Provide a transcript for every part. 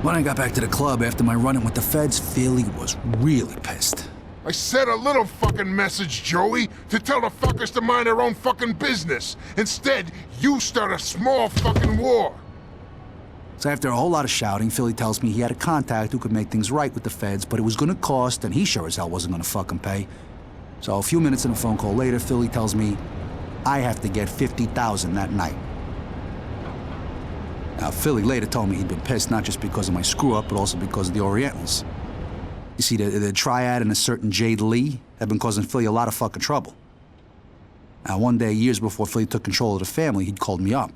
When I got back to the club after my run-in with the feds, Philly was really pissed. I said a little fucking message, Joey, to tell the fuckers to mind their own fucking business. Instead, you start a small fucking war. So after a whole lot of shouting, Philly tells me he had a contact who could make things right with the feds, but it was gonna cost, and he sure as hell wasn't gonna fucking pay. So a few minutes in a phone call later, Philly tells me I have to get $50,000 that night. Now, Philly later told me he'd been pissed not just because of my screw-up, but also because of the Orientals. You see, the triad and a certain Jade Lee have been causing Philly a lot of fucking trouble. Now, one day, years before Philly took control of the family, he'd called me up.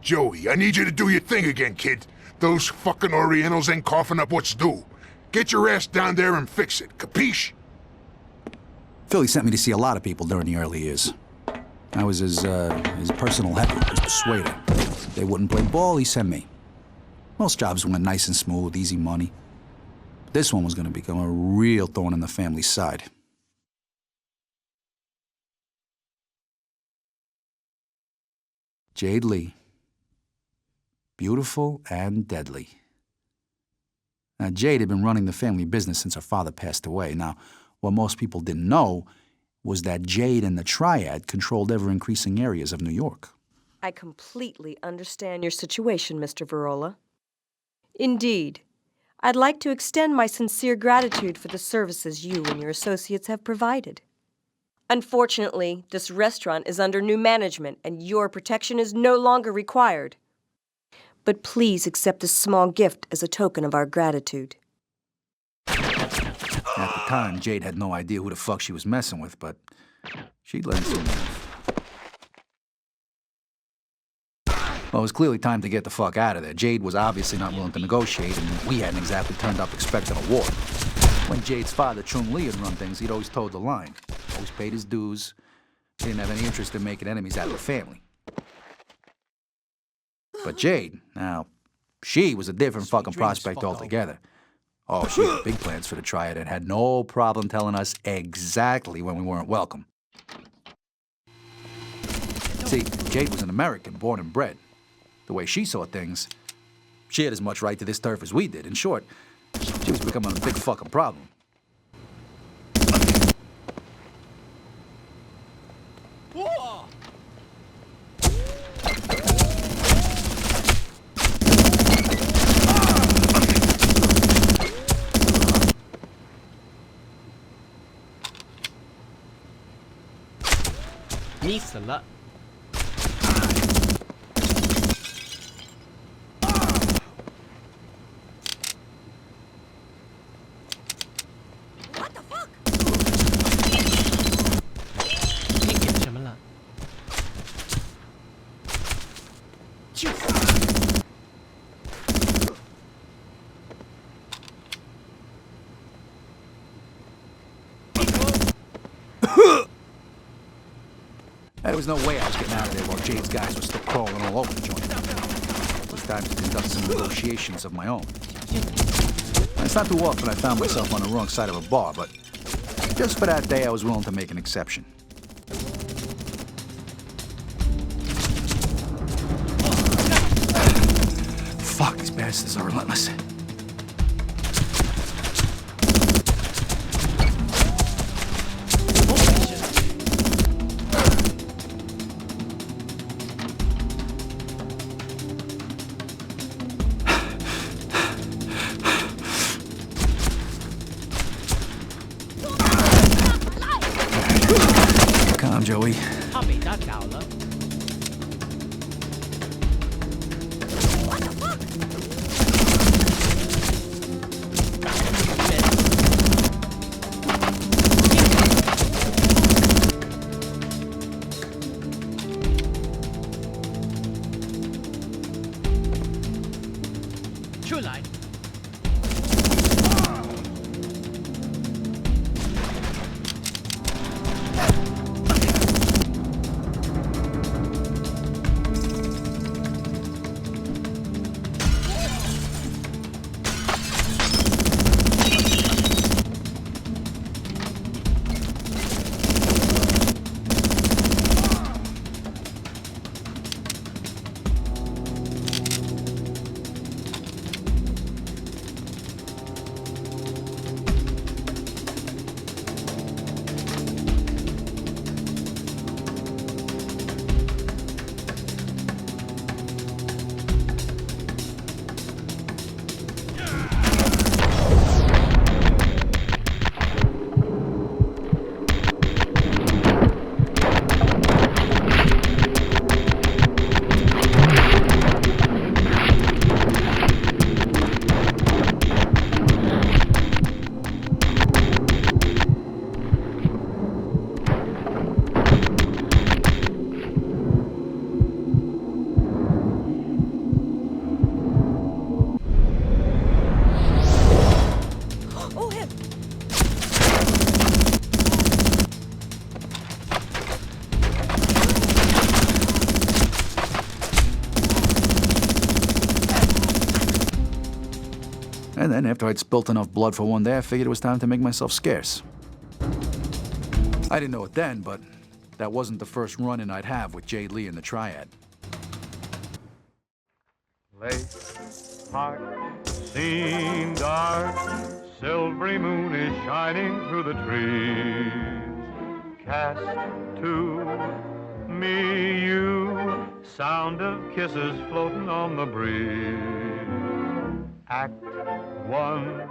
Joey, I need you to do your thing again, kid. Those fucking Orientals ain't coughing up what's due. Get your ass down there and fix it, capiche? Philly sent me to see a lot of people during the early years. I was his personal heavy, his persuader. They wouldn't play ball, he sent me. Most jobs went nice and smooth, easy money. This one was gonna become a real thorn in the family's side. Jade Lee. Beautiful and deadly. Now, Jade had been running the family business since her father passed away. Now, what most people didn't know was that Jade and the triad controlled ever-increasing areas of New York. I completely understand your situation, Mr. Verola. Indeed, I'd like to extend my sincere gratitude for the services you and your associates have provided. Unfortunately, this restaurant is under new management and your protection is no longer required. But please accept this small gift as a token of our gratitude. At the time, Jade had no idea who the fuck she was messing with, but she'd learned soon enough. Well, it was clearly time to get the fuck out of there. Jade was obviously not willing to negotiate, and we hadn't exactly turned up expecting a war. When Jade's father, Chung Lee, had run things, he'd always toed the line. Always paid his dues. He didn't have any interest in making enemies out of the family. But Jade, now, she was a different fucking prospect altogether. Oh, she had big plans for the triad and had no problem telling us exactly when we weren't welcome. See, Jade was an American, born and bred. The way she saw things, she had as much right to this turf as we did. In short, she was becoming a big fucking problem. What the fuck? 你点什么了？就。 There was no way I was getting out of there while Jade's guys were still crawling all over the joint. It was time to conduct some negotiations of my own. It's not too often I found myself on the wrong side of a bar, but just for that day I was willing to make an exception. Fuck, these bastards are relentless. Calm, Joey. 他被打倒了。 出来！ Hey, And then, after I'd spilt enough blood for one day, I figured it was time to make myself scarce. I didn't know it then, but that wasn't the first run-in I'd have with Jade Lee and the Triad. Lake Park, scene dark, silvery moon is shining through the trees. Cast to me you, sound of kisses floating on the breeze. Act 1.